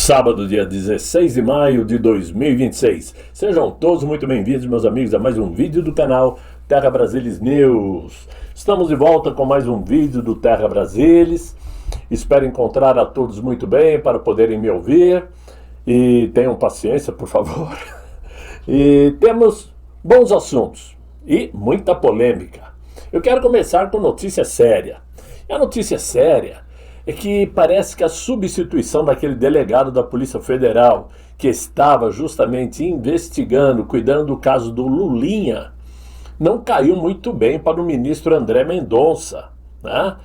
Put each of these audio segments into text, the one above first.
Sábado, dia 16 de maio de 2026. Sejam todos muito bem-vindos, meus amigos, a mais um vídeo do canal Terra Brasilis News. Estamos de volta com mais um vídeo do Terra Brasilis. Espero encontrar a todos muito bem para poderem me ouvir. E tenham paciência, por favor. E temos bons assuntos e muita polêmica. Eu quero começar com notícia séria. E a notícia séria é que parece que a substituição daquele delegado da Polícia Federal que estava justamente investigando, cuidando do caso do Lulinha, não caiu muito bem para o ministro André Mendonça, né?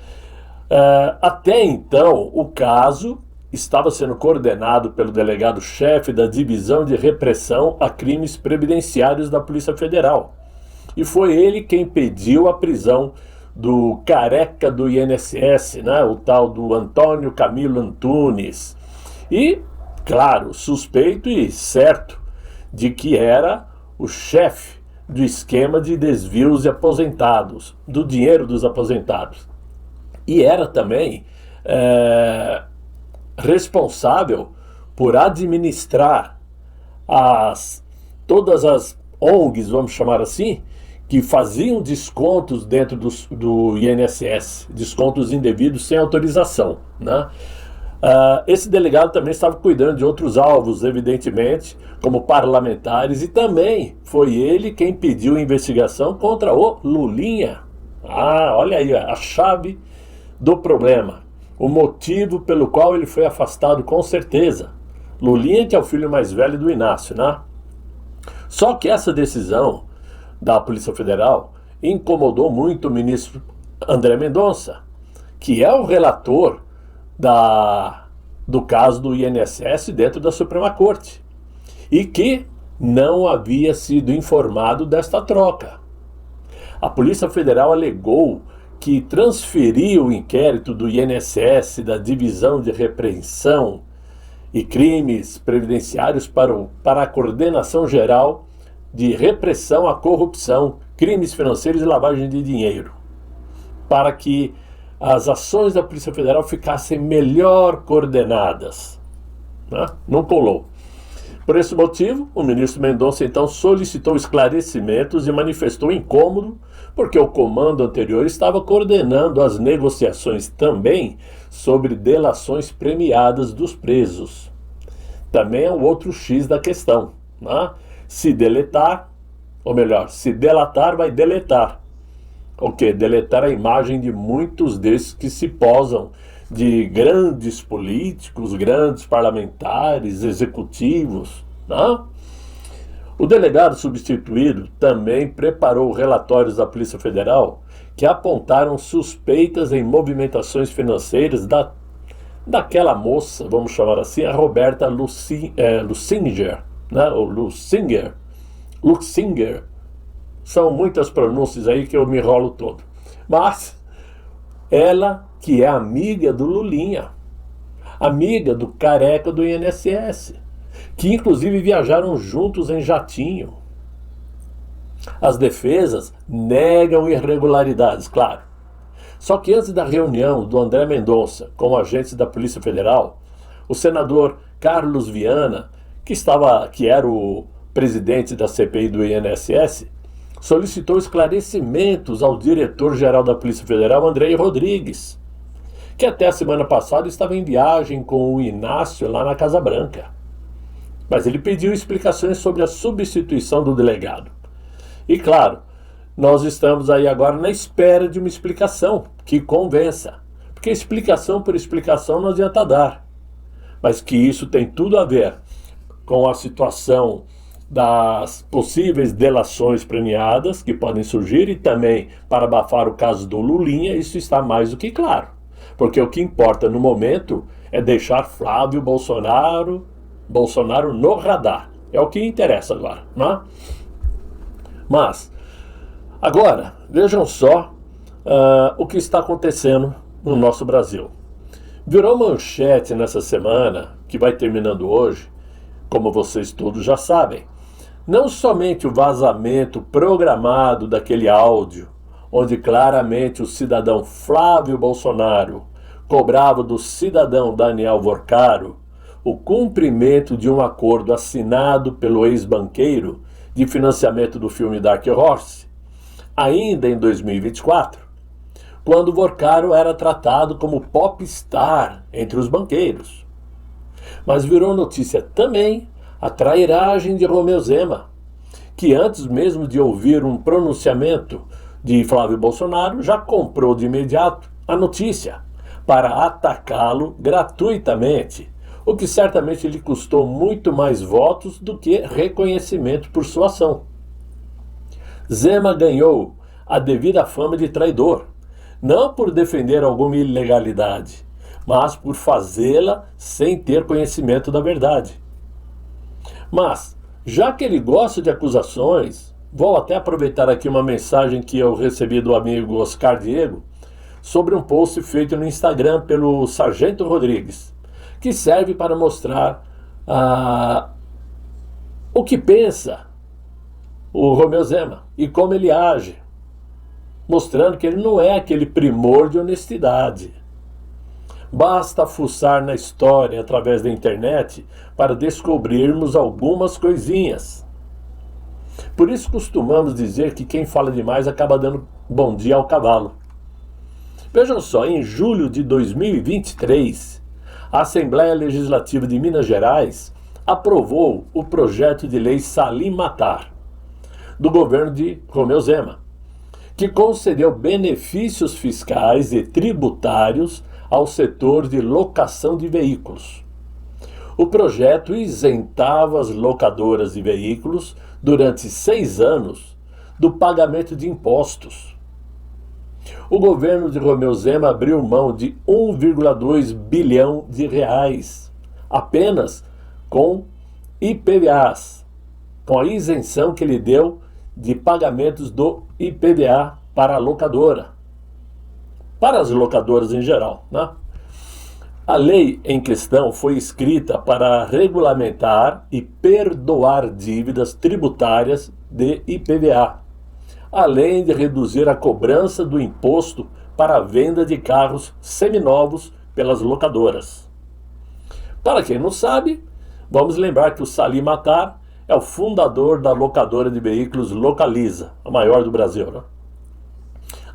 Até então, o caso estava sendo coordenado pelo delegado-chefe da Divisão de Repressão a Crimes Previdenciários da Polícia Federal. E foi ele quem pediu a prisão do careca do INSS, né? O tal do Antônio Camilo Antunes. E, claro, suspeito e certo de que era o chefe do esquema de desvios de aposentados, do dinheiro dos aposentados. E era também responsável por administrar todas as ONGs, vamos chamar assim, que faziam descontos dentro do INSS, descontos indevidos sem autorização, né? Esse delegado também estava cuidando de outros alvos, evidentemente, como parlamentares, e também foi ele quem pediu investigação contra o Lulinha. Olha aí a chave do problema, o motivo pelo qual ele foi afastado, com certeza. Lulinha, que é o filho mais velho do Inácio, né? Só que essa decisão da Polícia Federal incomodou muito o ministro André Mendonça, que é o relator do caso do INSS dentro da Suprema Corte, e que não havia sido informado desta troca. A Polícia Federal alegou que transferiu o inquérito do INSS, da Divisão de Repreensão e Crimes Previdenciários, para a Coordenação Geral de Repressão à Corrupção, Crimes Financeiros e Lavagem de Dinheiro, para que as ações da Polícia Federal ficassem melhor coordenadas, né? Não colou. Por esse motivo, o ministro Mendonça então solicitou esclarecimentos e manifestou incômodo, porque o comando anterior estava coordenando as negociações também sobre delações premiadas dos presos. Também é o outro X da questão, né? Se deletar, ou melhor, se delatar, vai deletar. O quê? Deletar a imagem de muitos desses que se posam de grandes políticos, grandes parlamentares, executivos, né? O delegado substituído também preparou relatórios da Polícia Federal que apontaram suspeitas em movimentações financeiras daquela moça, vamos chamar assim, a Roberta Luxinger, né? Ou Luxinger. São muitas pronúncias aí que eu me enrolo todo. Mas ela que é amiga do Lulinha, amiga do careca do INSS, que inclusive viajaram juntos em jatinho. As defesas negam irregularidades, claro. Só que antes da reunião do André Mendonça com agentes da Polícia Federal, o senador Carlos Viana, que era o presidente da CPI do INSS, solicitou esclarecimentos ao diretor-geral da Polícia Federal, Andrei Rodrigues, que até a semana passada estava em viagem com o Inácio lá na Casa Branca. Mas ele pediu explicações sobre a substituição do delegado. E claro, nós estamos aí agora na espera de uma explicação que convença, porque explicação por explicação não adianta dar, mas que isso tem tudo a ver com a situação das possíveis delações premiadas que podem surgir, e também para abafar o caso do Lulinha, isso está mais do que claro. Porque o que importa no momento é deixar Flávio Bolsonaro no radar. É o que interessa agora, não é? Mas, agora, vejam só o que está acontecendo no nosso Brasil. Virou manchete nessa semana, que vai terminando hoje, como vocês todos já sabem, não somente o vazamento programado daquele áudio, onde claramente o cidadão Flávio Bolsonaro cobrava do cidadão Daniel Vorcaro o cumprimento de um acordo assinado pelo ex-banqueiro de financiamento do filme Dark Horse, ainda em 2024, quando Vorcaro era tratado como popstar entre os banqueiros. Mas virou notícia também a trairagem de Romeu Zema, que antes mesmo de ouvir um pronunciamento de Flávio Bolsonaro, já comprou de imediato a notícia para atacá-lo gratuitamente, o que certamente lhe custou muito mais votos do que reconhecimento por sua ação. Zema ganhou a devida fama de traidor, não por defender alguma ilegalidade, mas por fazê-la sem ter conhecimento da verdade. Mas, já que ele gosta de acusações, vou até aproveitar aqui uma mensagem que eu recebi do amigo Oscar Diego sobre um post feito no Instagram pelo Sargento Rodrigues, que serve para mostrar o que pensa o Romeu Zema e como ele age, mostrando que ele não é aquele primor de honestidade. Basta fuçar na história através da internet para descobrirmos algumas coisinhas. Por isso costumamos dizer que quem fala demais acaba dando bom dia ao cavalo. Vejam só, em julho de 2023, a Assembleia Legislativa de Minas Gerais aprovou o projeto de lei Salim Matar, do governo de Romeu Zema, que concedeu benefícios fiscais e tributários ao setor de locação de veículos. O projeto isentava as locadoras de veículos durante 6 anos do pagamento de impostos. O governo de Romeu Zema abriu mão de 1,2 bilhão de reais, apenas com IPVAs, com a isenção que ele deu de pagamentos do IPVA para a locadora, para as locadoras em geral, né? A lei em questão foi escrita para regulamentar e perdoar dívidas tributárias de IPVA, além de reduzir a cobrança do imposto para a venda de carros seminovos pelas locadoras. Para quem não sabe, vamos lembrar que o Salim Matar é o fundador da locadora de veículos Localiza, a maior do Brasil, né?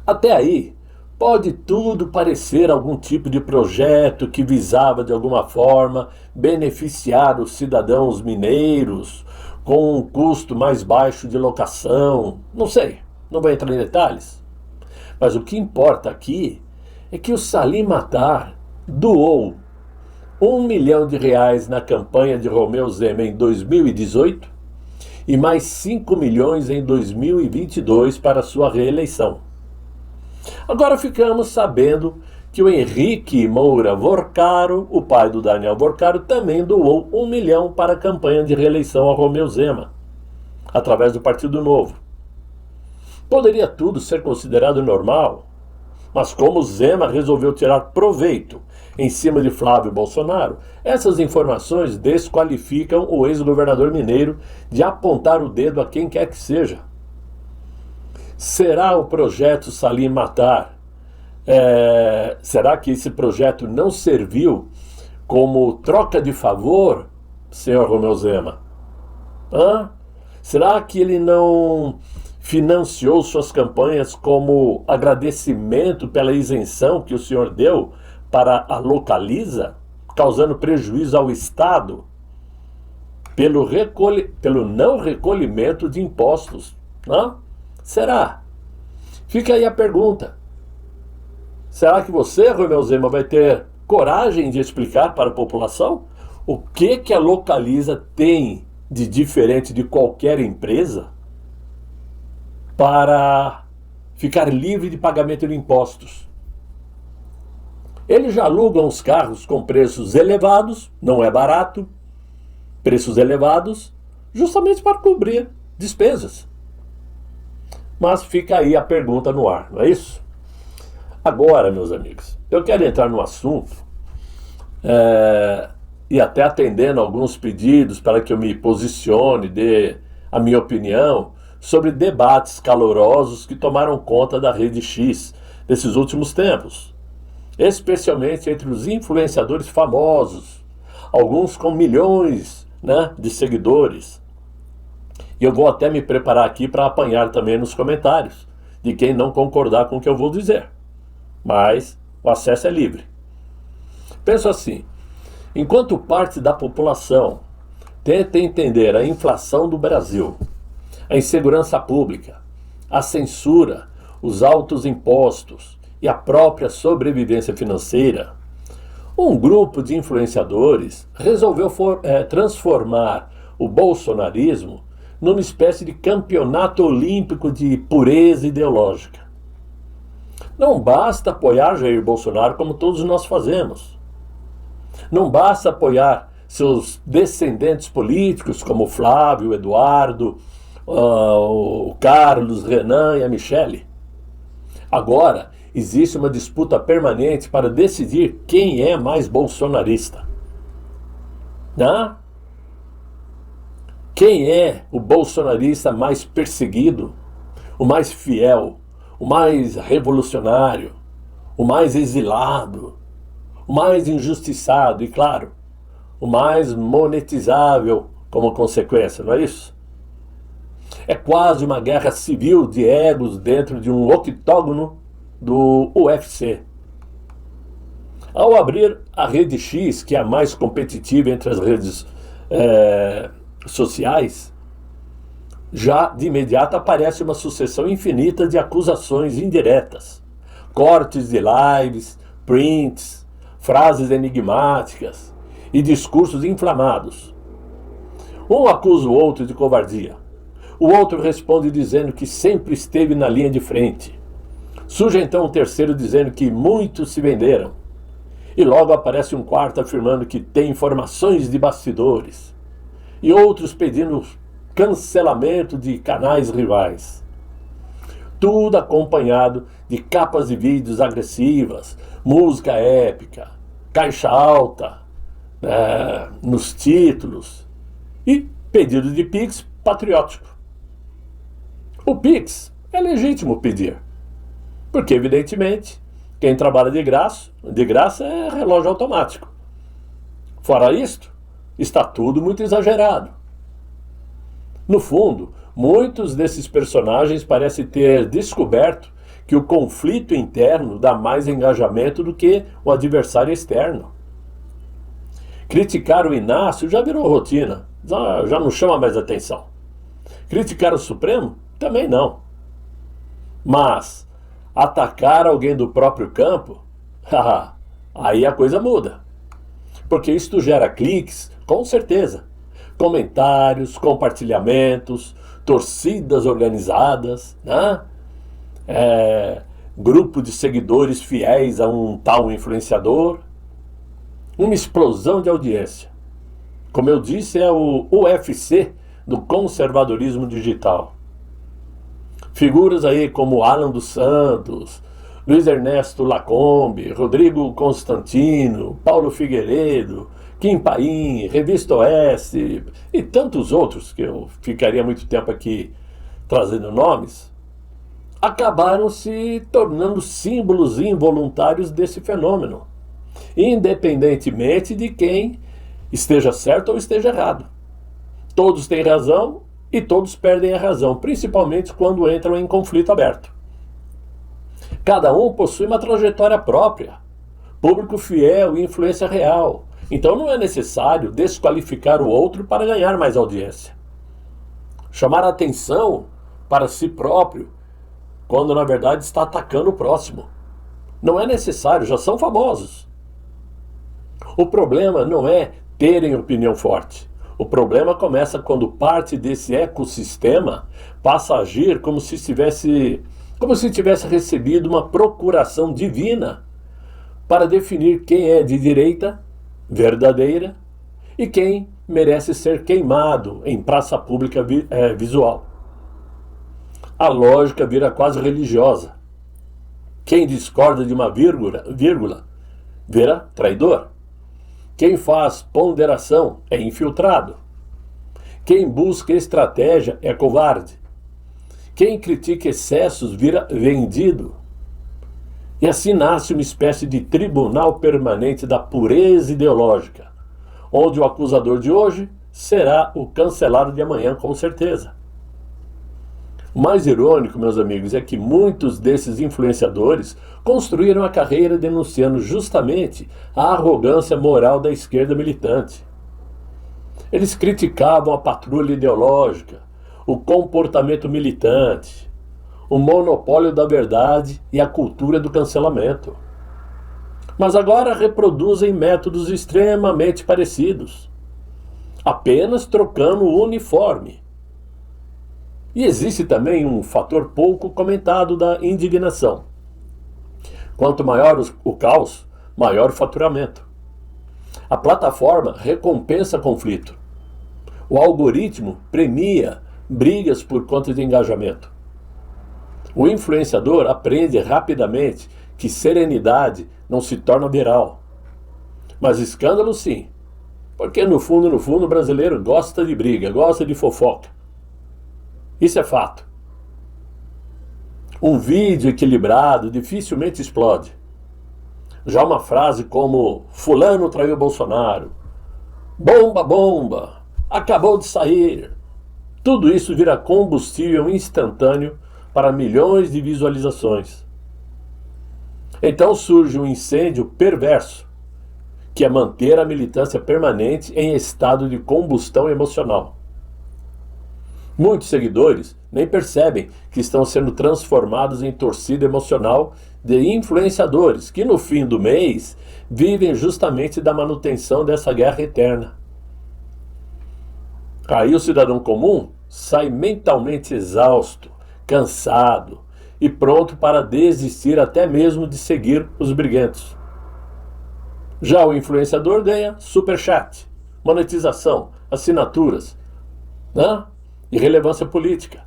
Até aí, pode tudo parecer algum tipo de projeto que visava de alguma forma beneficiar os cidadãos mineiros com um custo mais baixo de locação. Não sei, não vou entrar em detalhes. Mas o que importa aqui é que o Salim Matar doou R$1 milhão na campanha de Romeu Zema em 2018 e mais 5 milhões em 2022 para sua reeleição. Agora ficamos sabendo que o Henrique Moura Vorcaro, o pai do Daniel Vorcaro, também doou R$1 milhão para a campanha de reeleição a Romeu Zema, através do Partido Novo. Poderia tudo ser considerado normal, mas como Zema resolveu tirar proveito em cima de Flávio Bolsonaro, essas informações desqualificam o ex-governador mineiro de apontar o dedo a quem quer que seja. Será o projeto Salim Matar? Será que esse projeto não serviu como troca de favor, senhor Romeu Zema? Será que ele não financiou suas campanhas como agradecimento pela isenção que o senhor deu para a Localiza, causando prejuízo ao Estado pelo não recolhimento de impostos? Será? Fica aí a pergunta. Será que você, Romeu Zema, vai ter coragem de explicar para a população o que a Localiza tem de diferente de qualquer empresa para ficar livre de pagamento de impostos? Eles já alugam os carros com preços elevados, não é barato, preços elevados, justamente para cobrir despesas. Mas fica aí a pergunta no ar, não é isso? Agora, meus amigos, eu quero entrar no assunto e até atendendo alguns pedidos para que eu me posicione, dê a minha opinião sobre debates calorosos que tomaram conta da Rede X desses últimos tempos, especialmente entre os influenciadores famosos, alguns com milhões, né, de seguidores. E eu vou até me preparar aqui para apanhar também nos comentários de quem não concordar com o que eu vou dizer. Mas o acesso é livre. Penso assim, enquanto parte da população tenta entender a inflação do Brasil, a insegurança pública, a censura, os altos impostos e a própria sobrevivência financeira, um grupo de influenciadores resolveu transformar o bolsonarismo numa espécie de campeonato olímpico de pureza ideológica. Não basta apoiar Jair Bolsonaro como todos nós fazemos. Não basta apoiar seus descendentes políticos como o Flávio, o Eduardo, o Carlos, Renan e a Michele. Agora, existe uma disputa permanente para decidir quem é mais bolsonarista. Quem é o bolsonarista mais perseguido, o mais fiel, o mais revolucionário, o mais exilado, o mais injustiçado e, claro, o mais monetizável como consequência, não é isso? É quase uma guerra civil de egos dentro de um octógono do UFC. Ao abrir a rede X, que é a mais competitiva entre as redes sociais, já de imediato aparece uma sucessão infinita de acusações indiretas, cortes de lives, prints, frases enigmáticas e discursos inflamados. Um acusa o outro de covardia. O outro responde dizendo que sempre esteve na linha de frente. Surge então um terceiro dizendo que muitos se venderam. E logo aparece um quarto afirmando que tem informações de bastidores. E outros pedindo cancelamento de canais rivais. Tudo acompanhado de capas de vídeos agressivas, música épica, caixa alta nos títulos e pedido de Pix patriótico. O Pix é legítimo pedir, porque evidentemente quem trabalha de graça é relógio automático. Fora isto, está tudo muito exagerado. No fundo, muitos desses personagens parecem ter descoberto que o conflito interno dá mais engajamento do que o adversário externo. Criticar o Inácio já virou rotina, já não chama mais atenção. Criticar o Supremo? Também não. Mas atacar alguém do próprio campo? Aí a coisa muda. Porque isto gera cliques, com certeza. Comentários, compartilhamentos, torcidas organizadas, grupo de seguidores fiéis a um tal influenciador. Uma explosão de audiência. Como eu disse, é o UFC do conservadorismo digital. Figuras aí como Alan dos Santos, Luiz Ernesto Lacombe, Rodrigo Constantino, Paulo Figueiredo, Kim Paim, Revista Oeste e tantos outros, que eu ficaria muito tempo aqui trazendo nomes, acabaram se tornando símbolos involuntários desse fenômeno, independentemente de quem esteja certo ou esteja errado. Todos têm razão e todos perdem a razão, principalmente quando entram em conflito aberto. Cada um possui uma trajetória própria, público fiel e influência real. Então não é necessário desqualificar o outro para ganhar mais audiência. Chamar a atenção para si próprio, quando na verdade está atacando o próximo. Não é necessário, já são famosos. O problema não é terem opinião forte. O problema começa quando parte desse ecossistema passa a agir como se tivesse recebido uma procuração divina para definir quem é de direita verdadeira e quem merece ser queimado em praça pública visual. A lógica vira quase religiosa. Quem discorda de uma vírgula vira traidor. Quem faz ponderação é infiltrado. Quem busca estratégia é covarde. Quem critica excessos vira vendido. E assim nasce uma espécie de tribunal permanente da pureza ideológica, onde o acusador de hoje será o cancelado de amanhã, com certeza. O mais irônico, meus amigos, é que muitos desses influenciadores construíram a carreira denunciando justamente a arrogância moral da esquerda militante. Eles criticavam a patrulha ideológica, o comportamento militante, o monopólio da verdade e a cultura do cancelamento. Mas agora reproduzem métodos extremamente parecidos, apenas trocando o uniforme. E existe também um fator pouco comentado da indignação. Quanto maior o caos, maior o faturamento. A plataforma recompensa conflito. O algoritmo premia brigas por conta de engajamento. O influenciador aprende rapidamente que serenidade não se torna viral. Mas escândalo sim, porque no fundo, o brasileiro gosta de briga, gosta de fofoca. Isso é fato. Um vídeo equilibrado dificilmente explode. Já uma frase como fulano traiu Bolsonaro, bomba, bomba, acabou de sair. Tudo isso vira combustível instantâneo para milhões de visualizações. Então surge um incêndio perverso, que é manter a militância permanente em estado de combustão emocional. Muitos seguidores nem percebem que estão sendo transformados em torcida emocional de influenciadores que no fim do mês vivem justamente da manutenção dessa guerra eterna. Aí o cidadão comum sai mentalmente exausto, cansado e pronto para desistir até mesmo de seguir os briguentos. Já o influenciador ganha superchat, monetização, assinaturas, né? E relevância política.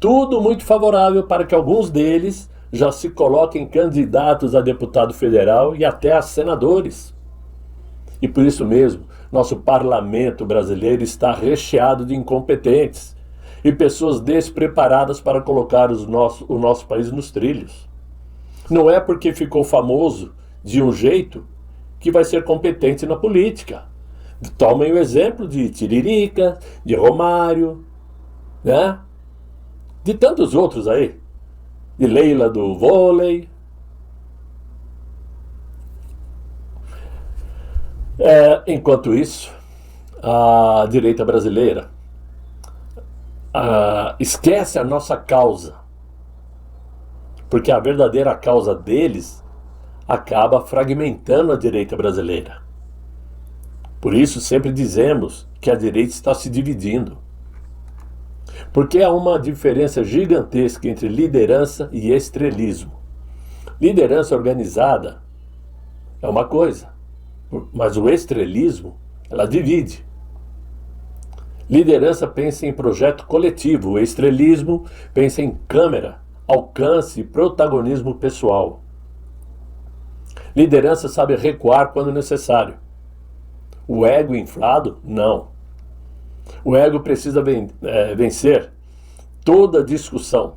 Tudo muito favorável para que alguns deles já se coloquem candidatos a deputado federal e até a senadores. E por isso mesmo, nosso parlamento brasileiro está recheado de incompetentes e pessoas despreparadas para colocar o nosso país nos trilhos. Não é porque ficou famoso de um jeito que vai ser competente na política. Tomem o exemplo de Tiririca, de Romário, né? De tantos outros aí, de Leila do vôlei. Enquanto isso, a direita brasileira esquece a nossa causa, porque a verdadeira causa deles acaba fragmentando a direita brasileira. Por isso sempre dizemos que a direita está se dividindo. Porque há uma diferença gigantesca entre liderança e estrelismo. Liderança organizada é uma coisa, mas o estrelismo, ela divide. Liderança pensa em projeto coletivo, o estrelismo pensa em câmera, alcance e protagonismo pessoal. Liderança sabe recuar quando necessário. O ego inflado, não. O ego precisa vencer toda discussão,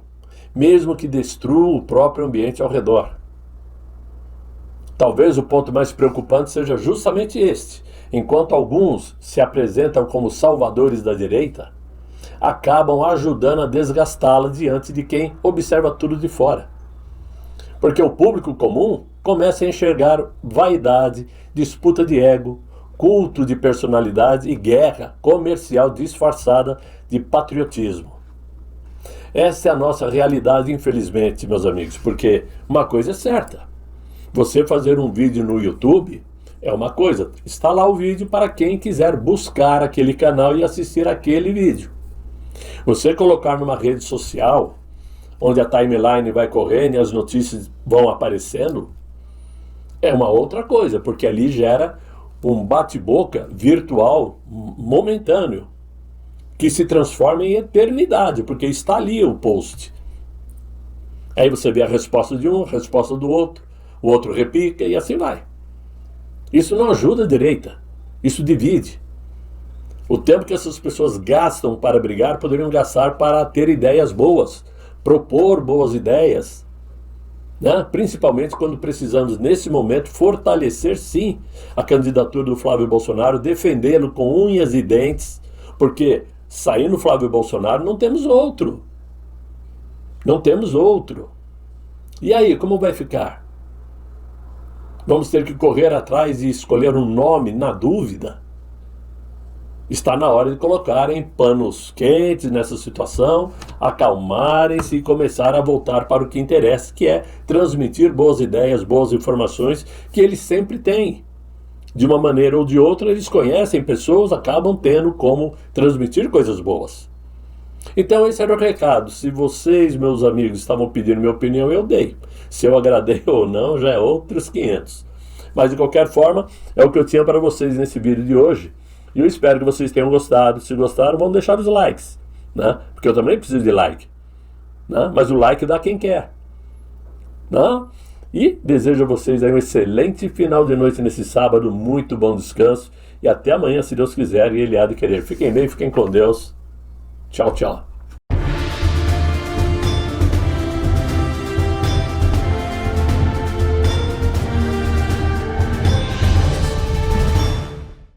mesmo que destrua o próprio ambiente ao redor. Talvez o ponto mais preocupante seja justamente este. Enquanto alguns se apresentam como salvadores da direita, acabam ajudando a desgastá-la diante de quem observa tudo de fora. Porque o público comum começa a enxergar vaidade, disputa de ego, culto de personalidade e guerra comercial disfarçada de patriotismo. Essa é a nossa realidade, infelizmente, meus amigos, porque uma coisa é certa. Você fazer um vídeo no YouTube é uma coisa. Está lá o vídeo para quem quiser buscar aquele canal e assistir aquele vídeo. Você colocar numa rede social, onde a timeline vai correndo e as notícias vão aparecendo, é uma outra coisa, porque ali gera um bate-boca virtual momentâneo, que se transforma em eternidade, porque está ali o post. Aí você vê a resposta de um, a resposta do outro, o outro repica e assim vai. Isso não ajuda a direita, isso divide. O tempo que essas pessoas gastam para brigar, poderiam gastar para ter ideias boas, propor boas ideias, né? Principalmente quando precisamos, nesse momento, fortalecer sim a candidatura do Flávio Bolsonaro, defendê-lo com unhas e dentes, porque saindo Flávio Bolsonaro não temos outro. Não temos outro. E aí, como vai ficar? Vamos ter que correr atrás e escolher um nome na dúvida? Está na hora de colocarem panos quentes nessa situação, acalmarem-se e começar a voltar para o que interessa, que é transmitir boas ideias, boas informações, que eles sempre têm. De uma maneira ou de outra, eles conhecem pessoas, acabam tendo como transmitir coisas boas. Então esse era o recado. Se vocês, meus amigos, estavam pedindo minha opinião, eu dei. Se eu agradei ou não, já é outros 500. Mas de qualquer forma, é o que eu tinha para vocês nesse vídeo de hoje. E eu espero que vocês tenham gostado. Se gostaram, vão deixar os likes, né? Porque eu também preciso de like, né? Mas o like dá quem quer, né? E desejo a vocês aí um excelente final de noite nesse sábado, muito bom descanso. E até amanhã, se Deus quiser e Ele há de querer. Fiquem bem, fiquem com Deus. Tchau, tchau.